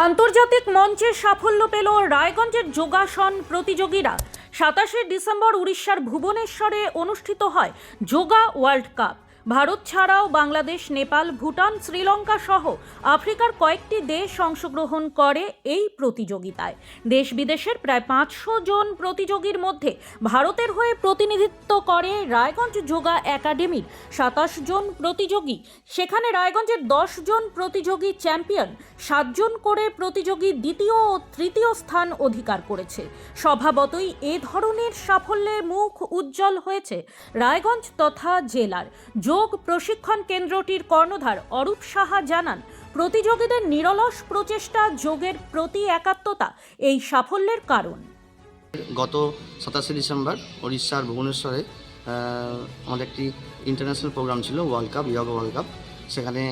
আন্তর্জাতিক মঞ্চে সাফল্য পেল রায়গঞ্জের যোগাসন প্রতিযোগীরা। 27শে ডিসেম্বর উড়িষ্যার ভুবনেশ্বরে অনুষ্ঠিত হয় যোগা ওয়ার্ল্ড কাপ। ভারত ছাড়াও বাংলাদেশ, নেপাল, ভুটান, শ্রীলঙ্কা সহ আফ্রিকার কয়েকটি দেশ অংশগ্রহণ করে এই প্রতিযোগিতায়। দেশ বিদেশের প্রায় 500 জন প্রতিযোগীর মধ্যে ভারতের হয়ে প্রতিনিধিত্ব করে রায়গঞ্জ যোগা একাডেমির 27 জন প্রতিযোগী। সেখানে রায়গঞ্জের 10 জন প্রতিযোগী চ্যাম্পিয়ন, 7 জন করে প্রতিযোগী দ্বিতীয় ও তৃতীয় স্থান অধিকার করেছে। স্বভাবতই এ ধরনের সাফল্যে মুখ উজ্জ্বল হয়েছে রায়গঞ্জ তথা জেলার। যোগ প্রশিক্ষণ কেন্দ্রটির কর্ণধার অরূপ সাহা জানান, প্রতিযোগীদের নিরলস প্রচেষ্টা, যোগের প্রতি একাত্মতা এই সাফল্যের কারণ। গত 27শে ডিসেম্বর উড়িষ্যার ভুবনেশ্বরে আমাদের একটি ইন্টারন্যাশনাল প্রোগ্রাম ছিল, world cup, yoga world cup. সেখানে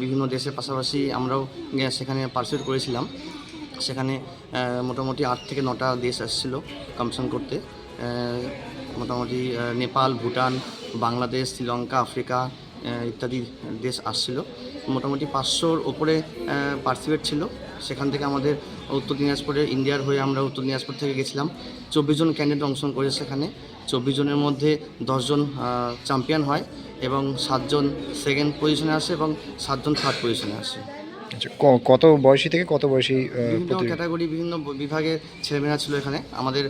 বিভিন্ন দেশের পাশাপাশি আমরাও সেখানে পার্টিসিপেট করেছিলাম। সেখানে মোটামুটি 8 থেকে 9টা দেশ আসছিল কম্পিটিশন করতে। মোটামুটি নেপাল, ভুটান, বাংলাদেশ, শ্রীলঙ্কা, আফ্রিকা ইত্যাদি দেশ আসছিল। মোটামুটি 500-র ওপরে পার্টিসিপেট ছিল। সেখান থেকে আমাদের উত্তর দিনাজপুরে, ইন্ডিয়ার হয়ে আমরা উত্তর দিনাজপুর থেকে গেছিলাম। 24 জন ক্যান্ডিডেট অংশগ্রহণ করেছে সেখানে। 24 জনের মধ্যে 10 জন চ্যাম্পিয়ন হয় এবং 7 জন সেকেন্ড পজিশনে আসে এবং 7 জন থার্ড পজিশনে আসে। আচ্ছা, কত বয়সী থেকে কত বয়সী? বিভিন্ন ক্যাটাগরি, বিভিন্ন বিভাগের ছেলেমেয়েরা ছিল এখানে। আমাদের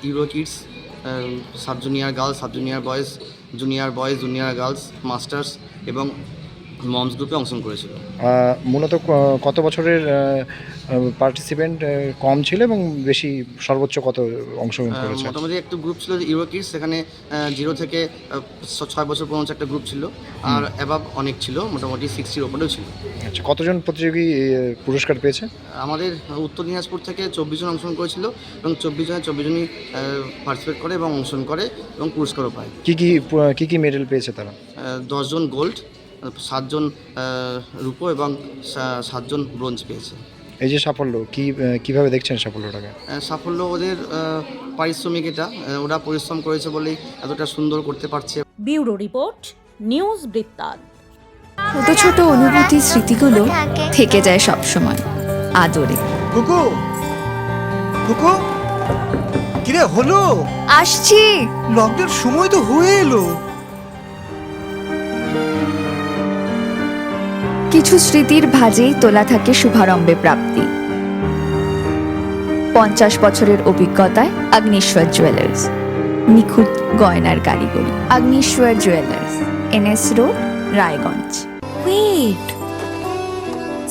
Euro kids, sub junior girls, sub junior boys, junior boys, junior girls, masters এবং মমস গ্রুপে অংশগ্রহণ করেছিল। মূলত কত বছরের পার্টিসিপেন্ট কম ছিল এবং বেশি সর্বোচ্চ কত অংশগ্রহণ করেছে? মোটামুটি একটা গ্রুপ ছিল ইউরো কিডস, সেখানে 0 থেকে 6 বছর পর্যন্ত একটা গ্রুপ ছিল। আর অ্যাবাভ অনেক ছিল, মোটামুটি 60-র ওপরেও ছিল। আচ্ছা, কতজন প্রতিযোগী পুরস্কার পেয়েছে? আমাদের উত্তর দিনাজপুর থেকে 24 জন অংশগ্রহণ করেছিল এবং 24 জনই পার্টিসিপেট করে এবং অংশগ্রহণ করে এবং পুরস্কারও পায়। কি মেডেল পেয়েছে তারা? 10 জন গোল্ড, 7 জন রূপো এবং 7 জন ব্রোঞ্জ পেয়েছে। এই যে সাফল্য, কিভাবে দেখছেন সাফল্যটাকে? সাফল্য ওদের পারিশ্রমিক, এটা ওরা পরিশ্রম করেছে বলেই এতটা সুন্দর করতে পারছে। ব্যুরো রিপোর্ট, নিউজ বৃত্তান্ত। ছোট ছোট অনুভূতি, স্মৃতিগুলো থেকে যায় সব সময় আদরে। কুকু কুকু, কিরে হলো? আসছি। লকডাউন সময় তো হয়ে এলো। কিছু স্মৃতির ভাজেই তোলা থাকে শুভারম্ভে প্রাপ্তি। 50 বছরের অভিজ্ঞতায় আগ্নেশ্বর জুয়েলার্স, নিখুঁত গয়নার কারিগরি। Agneshwar jewellers, NS road, Raiganj. Wait,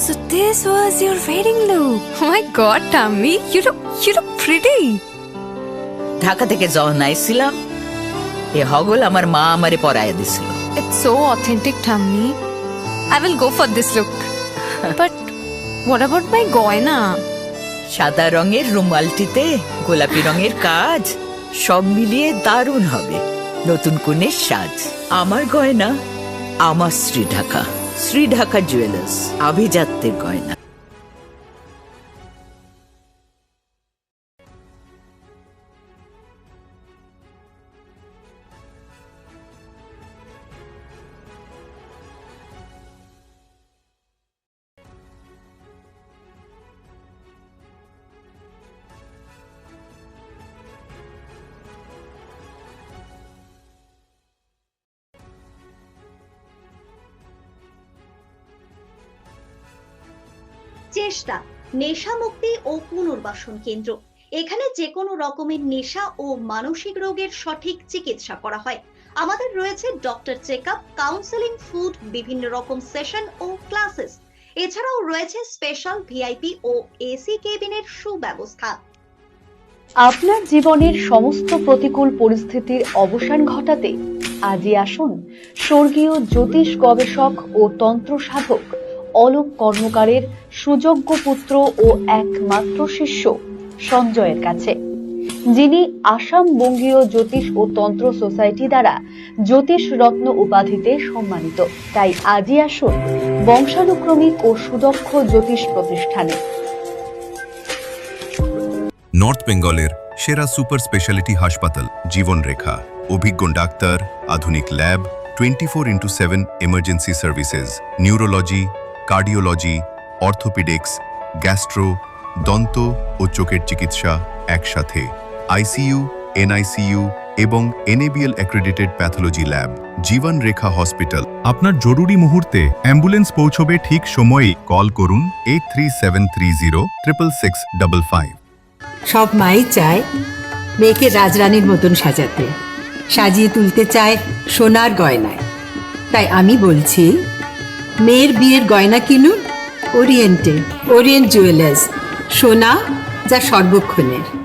so this was your wedding look? Oh my god, Tammy, you look pretty. Dhaka থেকে যখন আইছিলাম, এ হগল আমার মা আমারে পরাইয়া দিছিল। It's so authentic, Tammy. I will go for this look. But what about my goina? সাদা রঙের রুমালটিতে গোলাপি রঙের কাজ, সব মিলিয়ে দারুণ হবে নতুন কনের সাজ। আমার গয়না, আমার শ্রী ঢাকা জুয়েলার্স, আভিজাত্যের গয়না। চেষ্টা নেশা মুক্তি ও পুনর্বাসন কেন্দ্র। এখানে যে কোনো রকমের নেশা ও মানসিক রোগের সঠিক চিকিৎসা করা হয়। আমাদের রয়েছে ডক্টর চেকআপ, কাউন্সেলিং, ফুড, বিভিন্ন রকম সেশন ও ক্লাসেস। এছাড়াও রয়েছে স্পেশাল ভিআইপি ও এসি কেবিনের সুব্যবস্থা। আপনার জীবনের সমস্ত প্রতিকূল পরিস্থিতির অবসান ঘটাতে আজই আসুন স্বর্গীয় জ্যোতিষ গবেষক ও তন্ত্র সাধক অলোক কর্মকারের সুযোগ্য পুত্র ও একমাত্র শিষ্য সঞ্জয়ের কাছে, যিনি আসাম বঙ্গীয় জ্যোতিষ ও তন্ত্র সোসাইটি দ্বারা জ্যোতিষ রত্ন উপাধিতে সম্মানিত। তাই আজই আসুন বংশানুক্রমিক ও সুদক্ষ জ্যোতিষ প্রতিষ্ঠানে। নর্থ বেঙ্গলের সেরা সুপার স্পেশালিটি হাসপাতাল জীবনরেখা, অভিজ্ঞ ডাক্তার, আধুনিক lab, 24x7 emergency services, neurology, cardiology, orthopaedics, gastro, দন্ত ও চোখের চিকিৎসা একসাথে, আইসিইউ, এনআইসিইউ এবং NABL অ্যাক্রেডিটেড প্যাথোলজি ল্যাব। জীবন রেখা হসপিটাল। আপনার জরুরি মুহূর্তে অ্যাম্বুলেন্স পৌঁছবে ঠিক সময়ে। কল করুন 83730 66655। সব মাই চায় মেয়েকে রাজরানীর মতন সাজাতে, সাজিয়ে তুলতে চায় সোনার গয়নায়। তাই আমি বলছি, মেয়ের বিয়ের গয়না কিনুন ওরিয়েন্টে, ওরিয়েন্ট জুয়েলার্স, সোনা যা সর্বক্ষণের।